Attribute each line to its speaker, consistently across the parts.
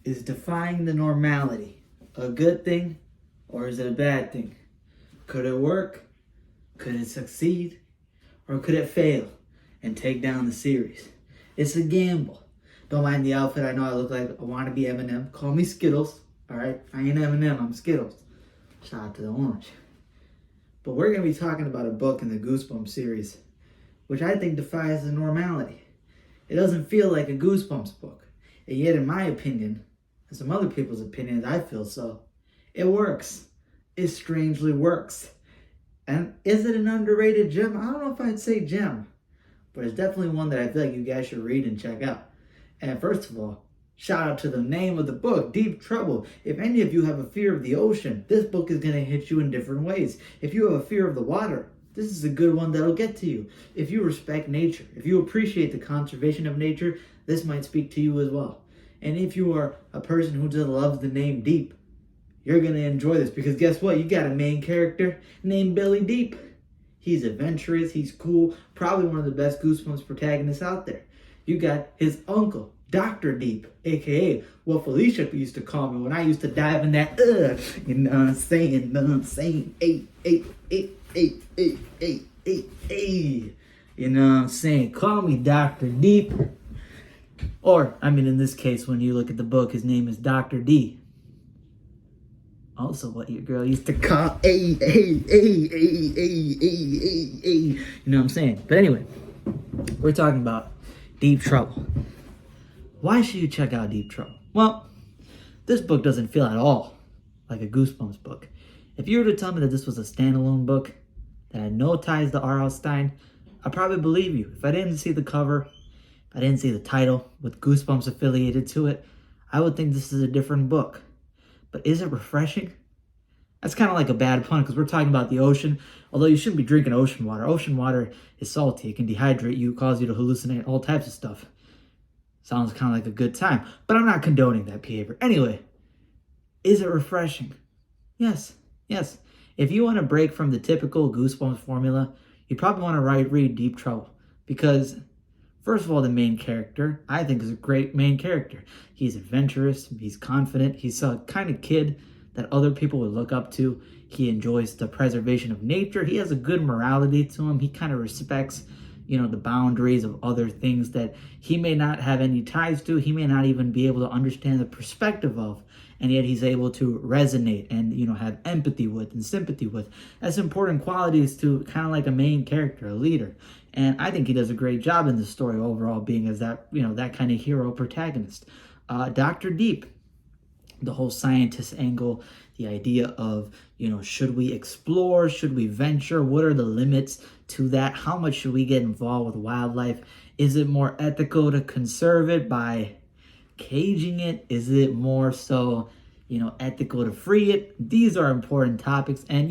Speaker 1: Is defying the normality a good thing or is it a bad thing? Could it work? Could it succeed? Or could it fail and take down the series? It's a gamble. Don't mind the outfit. I know I look like a wannabe Eminem. Call me Skittles. Alright? I ain't Eminem, I'm Skittles. Shout out to the orange. But we're going to be talking about a book in the Goosebumps series, which I think defies the normality. It doesn't feel like a Goosebumps book. And yet, in my opinion, and some other people's opinions, I feel so, it works. It strangely works. And is it an underrated gem? I don't know if I'd say gem, but it's definitely one that I feel like you guys should read and check out. And first of all, shout out to the name of the book, Deep Trouble. If any of you have a fear of the ocean, this book is going to hit you in different ways. If you have a fear of the water, this is a good one that'll get to you. If you respect nature, if you appreciate the conservation of nature, this might speak to you as well. And if you are a person who just loves the name Deep, you're going to enjoy this because guess what? You got a main character named Billy Deep. He's adventurous, he's cool, probably one of the best Goosebumps protagonists out there. You got his uncle, Dr. Deep, aka what Felicia used to call me when I used to dive in that, you know what I'm saying, hey. You know what I'm saying? Call me Dr. Deep. Or, I mean, in this case, when you look at the book, his name is Dr. D. Also what your girl used to call, you know what I'm saying? But anyway, we're talking about Deep Trouble. Why should you check out Deep Trouble? Well, this book doesn't feel at all like a Goosebumps book. If you were to tell me that this was a standalone book that had no ties to R.L. Stine, I'd probably believe you. If I didn't see the cover, if I didn't see the title with Goosebumps affiliated to it, I would think this is a different book. But is it refreshing? That's kind of like a bad pun because we're talking about the ocean. Although you shouldn't be drinking ocean water. Ocean water is salty. It can dehydrate you, cause you to hallucinate, all types of stuff. Sounds kind of like a good time. But I'm not condoning that behavior. Anyway, is it refreshing? Yes. If you want to break from the typical Goosebumps formula, you probably want to read Deep Trouble. Because, first of all, the main character, I think, is a great main character. He's adventurous, he's confident, he's a kind of kid that other people would look up to. He enjoys the preservation of nature. He has a good morality to him. He kind of respects, the boundaries of other things that he may not have any ties to. He may not even be able to understand the perspective of. And yet he's able to resonate and, have empathy with and sympathy with. That's important qualities to kind of like a main character, a leader. And I think he does a great job in the story overall, being as that, that kind of hero protagonist. Dr. Deep, the whole scientist angle, the idea of, should we explore? Should we venture? What are the limits to that? How much should we get involved with wildlife? Is it more ethical to conserve it by caging it? Is it more so, ethical to free it? These are important topics. And,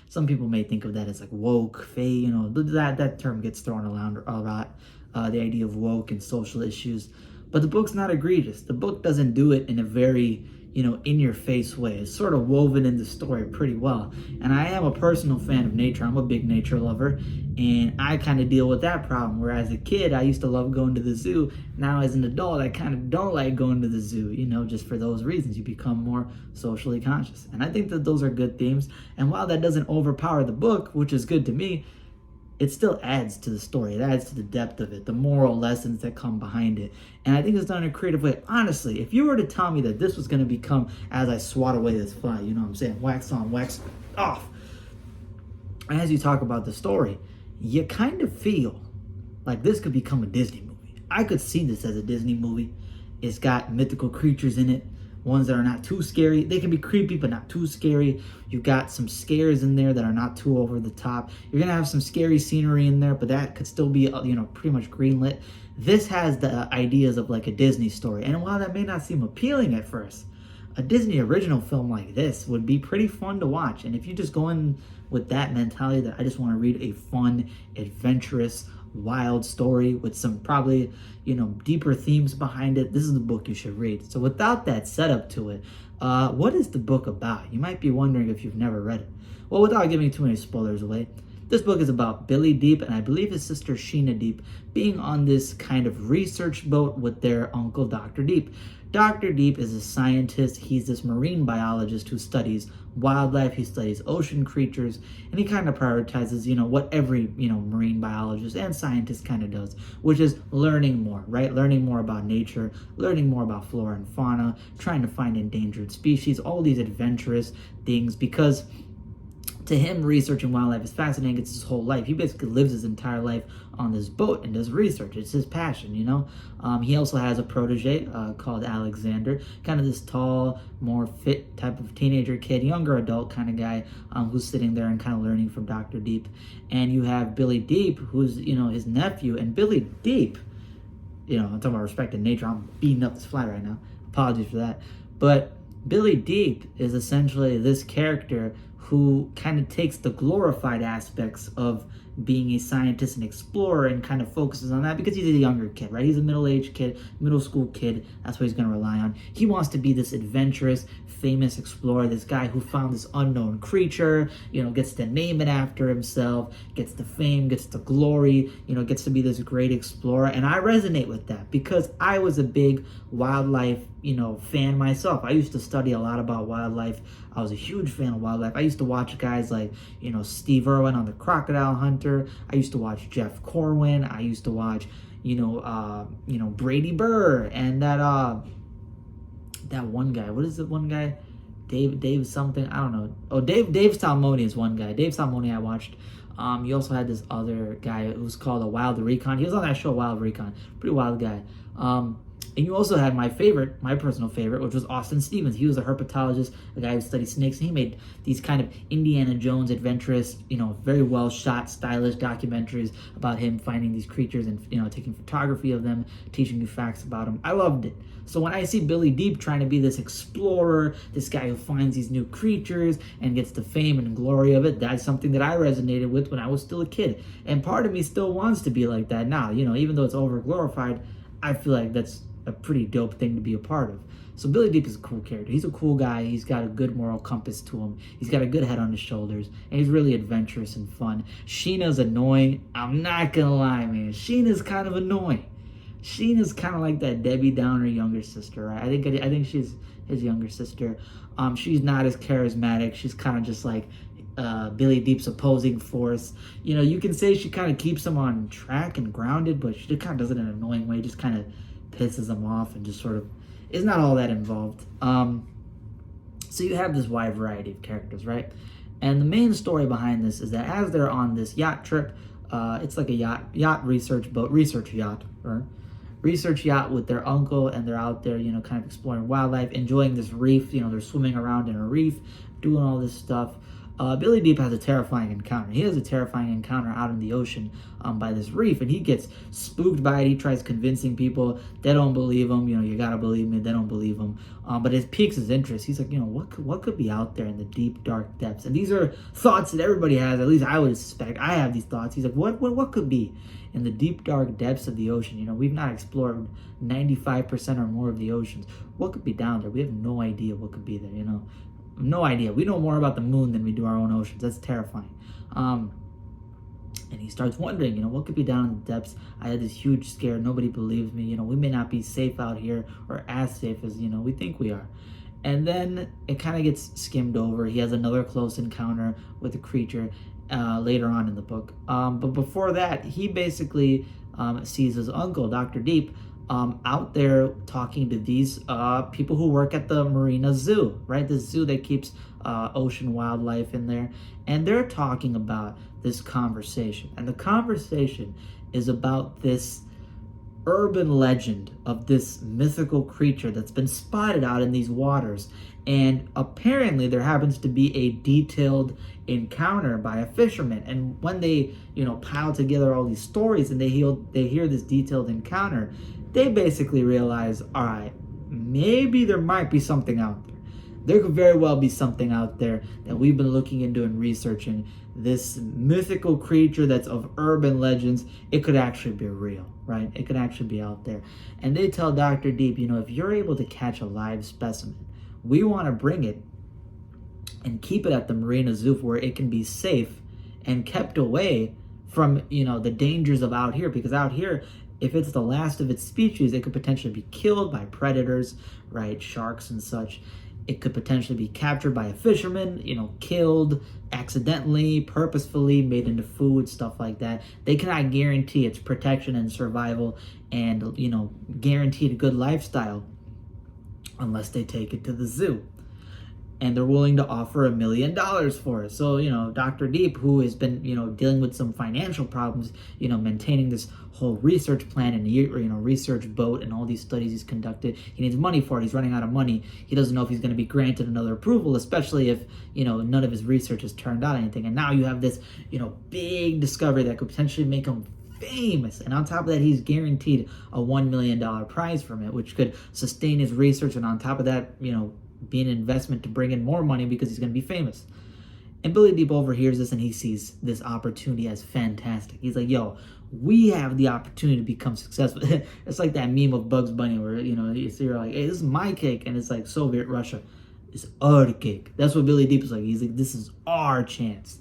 Speaker 1: some people may think of that as like woke, that term gets thrown around a lot. The idea of woke and social issues. But the book's not egregious. The book doesn't do it in a very, in-your-face way. It's sort of woven in the story pretty well. And I am a personal fan of nature. I'm a big nature lover. And I kind of deal with that problem. Where as a kid, I used to love going to the zoo. Now as an adult, I kind of don't like going to the zoo, just for those reasons. You become more socially conscious. And I think that those are good themes. And while that doesn't overpower the book, which is good to me, it still adds to the story. It adds to the depth of it, the moral lessons that come behind it. And I think it's done in a creative way. Honestly, if you were to tell me that this was going to become, as I swat away this fly, you know what I'm saying, wax on, wax off, as you talk about the story, you kind of feel like this could become a Disney movie. I could see this as a Disney movie. It's got mythical creatures in it. Ones that are not too scary. They can be creepy, but not too scary. You've got some scares in there that are not too over the top. You're going to have some scary scenery in there, but that could still be, pretty much greenlit. This has the ideas of like a Disney story. And while that may not seem appealing at first, a Disney original film like this would be pretty fun to watch. And if you just go in with that mentality that I just want to read a fun, adventurous, wild story with some probably, deeper themes behind it, this is the book you should read. So without that setup to it, what is the book about? You might be wondering if you've never read it. Well, without giving too many spoilers away, This book is about Billy Deep and I believe his sister Sheena Deep being on this kind of research boat with their uncle Dr. Deep. Dr. Deep is a scientist. He's this marine biologist who studies wildlife, he studies ocean creatures, and he kind of prioritizes, what every, marine biologist and scientist kind of does, which is learning more, right? Learning more about nature, learning more about flora and fauna, trying to find endangered species, all these adventurous things, because to him, researching wildlife is fascinating. It's his whole life. He basically lives his entire life on this boat and does research. It's his passion, He also has a protege called Alexander, kind of this tall, more fit type of teenager kid, younger adult kind of guy who's sitting there and kind of learning from Dr. Deep. And you have Billy Deep, who's, his nephew. And Billy Deep, I'm talking about respect in nature. I'm beating up this fly right now. Apologies for that. But Billy Deep is essentially this character who kind of takes the glorified aspects of being a scientist and explorer and kind of focuses on that because he's a younger kid, right? He's a middle-aged kid, middle school kid. That's what he's going to rely on. He wants to be this adventurous, famous explorer, this guy who found this unknown creature, gets to name it after himself, gets the fame, gets the glory, gets to be this great explorer. And I resonate with that because I was a big wildlife, fan myself. I used to study a lot about wildlife. I was a huge fan of wildlife. I used to watch guys like, Steve Irwin on The Crocodile Hunter. I used to watch Jeff Corwin. I used to watch, Brady Burr and that one guy. What is the one guy? Dave something. I don't know. Oh, Dave Salmoni is one guy. Dave Salmoni I watched. You also had this other guy who was called a Wild Recon. He was on that show, Wild Recon. Pretty wild guy. And you also had my personal favorite, which was Austin Stevens. He was a herpetologist, a guy who studied snakes, and he made these kind of Indiana Jones adventurous, very well shot, stylish documentaries about him finding these creatures and, taking photography of them, teaching you facts about them. I loved it. So when I see Billy Deep trying to be this explorer, this guy who finds these new creatures and gets the fame and glory of it, that's something that I resonated with when I was still a kid. And part of me still wants to be like that now, even though it's over glorified, I feel like that's a pretty dope thing to be a part of. So Billy Deep is a cool character. He's a cool guy. He's got a good moral compass to him. He's got a good head on his shoulders. And he's really adventurous and fun. Sheena's annoying. I'm not gonna lie, man. Sheena's kind of annoying. Sheena's kind of like that Debbie Downer younger sister, right? I think she's his younger sister. She's not as charismatic. She's kind of just like Billy Deep's opposing force. You can say she kind of keeps him on track and grounded, but she kind of does it in an annoying way. Just kind of pisses him off and just sort of is not all that involved. So you have this wide variety of characters, right? And the main story behind this is that as they're on this yacht trip, it's like a yacht research yacht with their uncle, and they're out there, kind of exploring wildlife, enjoying this reef. They're swimming around in a reef, doing all this stuff. Billy Deep has a terrifying encounter. He has a terrifying encounter out in the ocean by this reef, and he gets spooked by it. He tries convincing people. They don't believe him. You gotta believe me. They don't believe him. But it piques his interest. He's like, what could be out there in the deep, dark depths? And these are thoughts that everybody has. At least I would suspect. I have these thoughts. He's like, what could be in the deep, dark depths of the ocean? We've not explored 95% or more of the oceans. What could be down there? We have no idea what could be there, No idea. We know more about the moon than we do our own oceans. That's terrifying. And he starts wondering, what could be down in the depths? I had this huge scare. Nobody believes me. We may not be safe out here or as safe as, we think we are. And then it kind of gets skimmed over. He has another close encounter with a creature later on in the book. But before that, he basically sees his uncle, Dr. Deep, out there talking to these people who work at the Marina Zoo, right? The zoo that keeps ocean wildlife in there. And they're talking about this conversation. And the conversation is about this urban legend of this mythical creature that's been spotted out in these waters. And apparently there happens to be a detailed encounter by a fisherman. And when they, pile together all these stories and they hear this detailed encounter, they basically realize, all right, maybe there might be something out there. There could very well be something out there that we've been looking into and researching. This mythical creature that's of urban legends, it could actually be real, right? It could actually be out there. And they tell Dr. Deep, if you're able to catch a live specimen, we want to bring it and keep it at the Marina Zoo where it can be safe and kept away from, the dangers of out here, because out here, if it's the last of its species, it could potentially be killed by predators, right? Sharks and such. It could potentially be captured by a fisherman, killed accidentally, purposefully, made into food, stuff like that. They cannot guarantee its protection and survival and, guaranteed a good lifestyle unless they take it to the zoo. And they're willing to offer $1 million for it. So, Dr. Deep, who has been, dealing with some financial problems, maintaining this whole research plan and, research boat and all these studies he's conducted, he needs money for it. He's running out of money. He doesn't know if he's going to be granted another approval, especially if, none of his research has turned out anything. And now you have this, big discovery that could potentially make him famous, and on top of that, he's guaranteed a $1 million prize from it, which could sustain his research, and on top of that, be an investment to bring in more money because he's going to be famous. And Billy Deep overhears this and he sees this opportunity as fantastic. He's like, yo, we have the opportunity to become successful. It's like that meme of Bugs Bunny where, you're like, hey, this is my cake. And it's like Soviet Russia. It's our cake. That's what Billy Deep is like. He's like, this is our chance.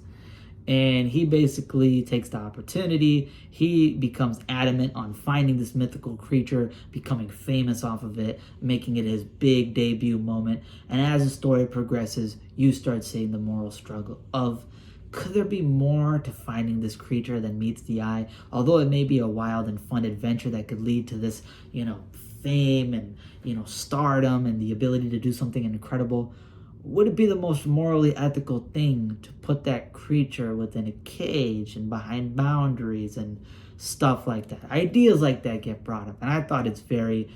Speaker 1: And he basically takes the opportunity. He becomes adamant on finding this mythical creature, becoming famous off of it, making it his big debut moment. And as the story progresses, you start seeing the moral struggle of, could there be more to finding this creature than meets the eye? Although it may be a wild and fun adventure that could lead to this, fame and, stardom and the ability to do something incredible, would it be the most morally ethical thing to put that creature within a cage and behind boundaries and stuff like that? Ideas like that get brought up, and I thought it's very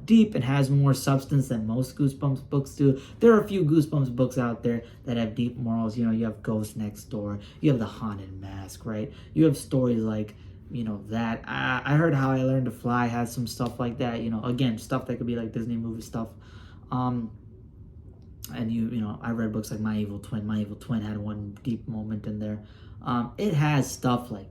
Speaker 1: deep and has more substance than most Goosebumps books do. There are a few Goosebumps books out there that have deep morals. You have Ghost Next Door, you have The Haunted Mask, right? You have stories like, that. I heard How I Learned to Fly has some stuff like that, again, stuff that could be like Disney movie stuff. And I read books like My Evil Twin. My Evil Twin had one deep moment in there. It has stuff like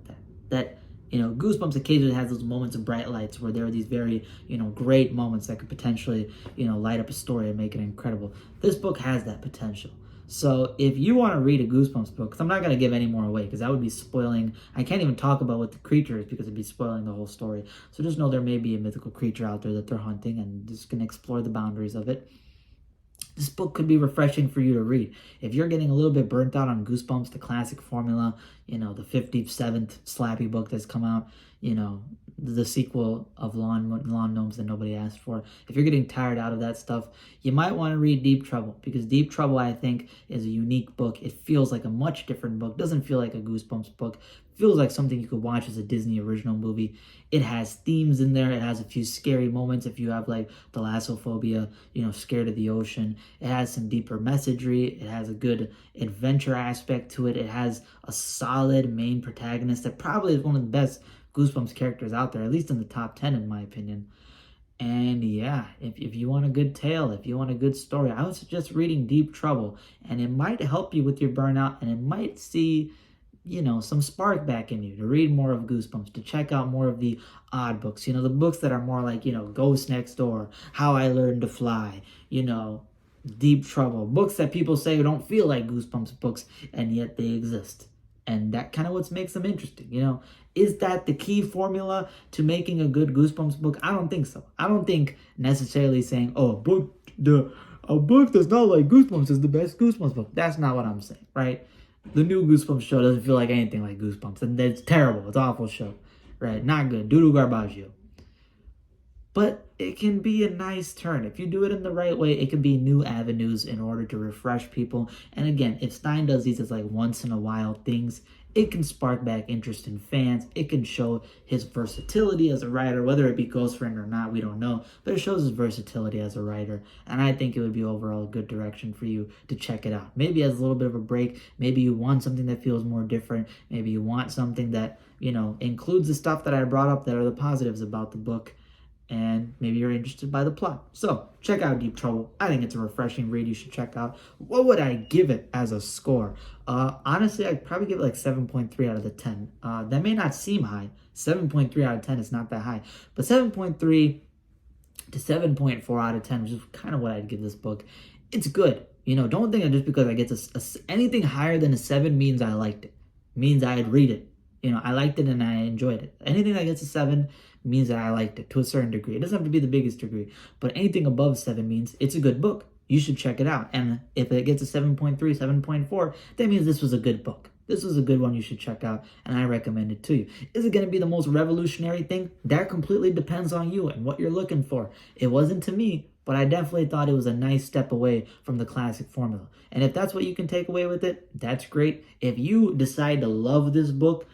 Speaker 1: that. Goosebumps occasionally has those moments of bright lights where there are these very, great moments that could potentially, light up a story and make it incredible. This book has that potential. So if you want to read a Goosebumps book, because I'm not going to give any more away, because that would be spoiling. I can't even talk about what the creature is because it'd be spoiling the whole story. So just know there may be a mythical creature out there that they're hunting, and just going to explore the boundaries of it. This book could be refreshing for you to read. If you're getting a little bit burnt out on Goosebumps, the classic formula, the 57th Slappy book that's come out, the sequel of Lawn Gnomes that nobody asked for. If you're getting tired out of that stuff, you might want to read Deep Trouble, because Deep Trouble, I think, is a unique book. It feels like a much different book. Doesn't feel like a Goosebumps book. Feels like something you could watch as a Disney original movie. It has themes in there. It has a few scary moments if you have like thalassophobia, scared of the ocean. It has some deeper messagery. It has a good adventure aspect to it. It has a solid main protagonist that probably is one of the best Goosebumps characters out there, at least in the top 10 in my opinion. And yeah, if you want a good tale, if you want a good story, I would suggest reading Deep Trouble. And it might help you with your burnout, and it might see some spark back in you to read more of Goosebumps, to check out more of the odd books, the books that are more like, Ghost Next Door, How I Learned to Fly, Deep Trouble, books that people say don't feel like Goosebumps books, and yet they exist. And that kind of what makes them interesting, Is that the key formula to making a good Goosebumps book? I don't think so. I don't think necessarily saying, oh, a book that's not like Goosebumps is the best Goosebumps book. That's not what I'm saying, right? The new Goosebumps show doesn't feel like anything like Goosebumps. And it's terrible. It's an awful show. Right? Not good. Doodoo Garbaggio. But it can be a nice turn. If you do it in the right way, it can be new avenues in order to refresh people. And again, if Stein does these as like once in a while things, it can spark back interest in fans. It can show his versatility as a writer, whether it be Ghost Friend or not, we don't know. But it shows his versatility as a writer. And I think it would be overall a good direction for you to check it out. Maybe as a little bit of a break. Maybe you want something that feels more different. Maybe you want something that, includes the stuff that I brought up that are the positives about the book. And maybe you're interested by the plot. So check out Deep Trouble. I think it's a refreshing read you should check out. What would I give it as a score? Honestly, I'd probably give it like 7.3 out of the 10. That may not seem high. 7.3 out of 10 is not that high. But 7.3 to 7.4 out of 10, which is kind of what I'd give this book. It's good. Don't think that just because I get anything higher than a 7 means I liked it. means I'd read it. I liked it and I enjoyed it. Anything that gets a 7 means that I liked it to a certain degree. It doesn't have to be the biggest degree, but anything above 7 means it's a good book. You should check it out. And if it gets a 7.3, 7.4, that means this was a good book. This was a good one you should check out, and I recommend it to you. Is it going to be the most revolutionary thing? That completely depends on you and what you're looking for. It wasn't to me, but I definitely thought it was a nice step away from the classic formula. And if that's what you can take away with it, that's great. If you decide to love this book,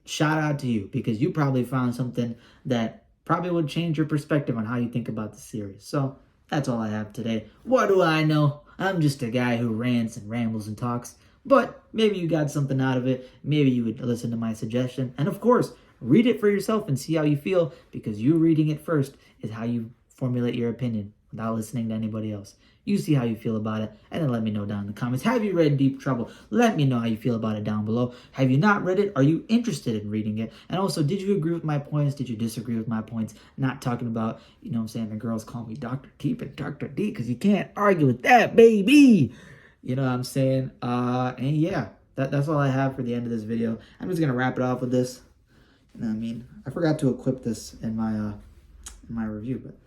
Speaker 1: shout out to you, because you probably found something that probably would change your perspective on how you think about the series. So that's all I have today. What do I know? I'm just a guy who rants and rambles and talks. But maybe you got something out of it. Maybe you would listen to my suggestion. And of course, read it for yourself and see how you feel, because you reading it first is how you formulate your opinion without listening to anybody else. You see how you feel about it, and then let me know down in the comments. Have you read Deep Trouble? Let me know how you feel about it down below. Have you not read it? Are you interested in reading it? And also, did you agree with my points? Did you disagree with my points? Not talking about, the girls call me Dr. Deep and Dr. D, because you can't argue with that, baby. You know what I'm saying? And yeah, that's all I have for the end of this video. I'm just going to wrap it off with this. You know what I mean? I forgot to equip this in my review, but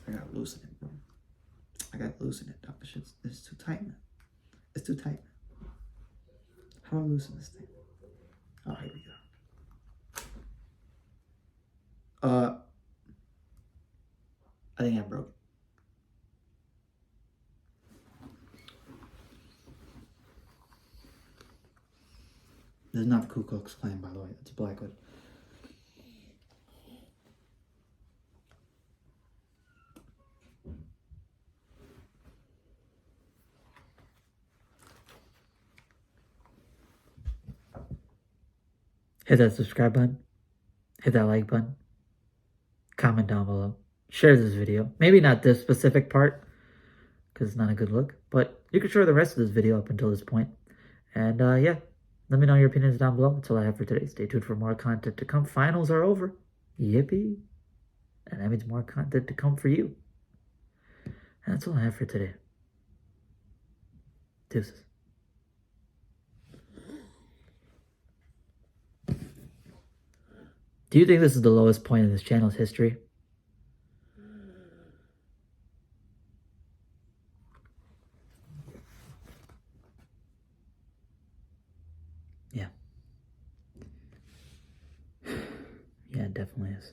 Speaker 1: I gotta loosen it, bro. I gotta loosen it, dog. It's too tight, man. It's too tight. How do I loosen this thing? Oh, here we go. I think I broke it. This is not the Ku Klux Klan, by the way. It's Blackwood. Hit that subscribe button. Hit that like button. Comment down below. Share this video. Maybe not this specific part, because it's not a good look. But you can share the rest of this video up until this point. And yeah, let me know your opinions down below. That's all I have for today. Stay tuned for more content to come. Finals are over. Yippee. And that means more content to come for you. And that's all I have for today. Deuces. Do you think this is the lowest point in this channel's history? Yeah. Yeah, it definitely is.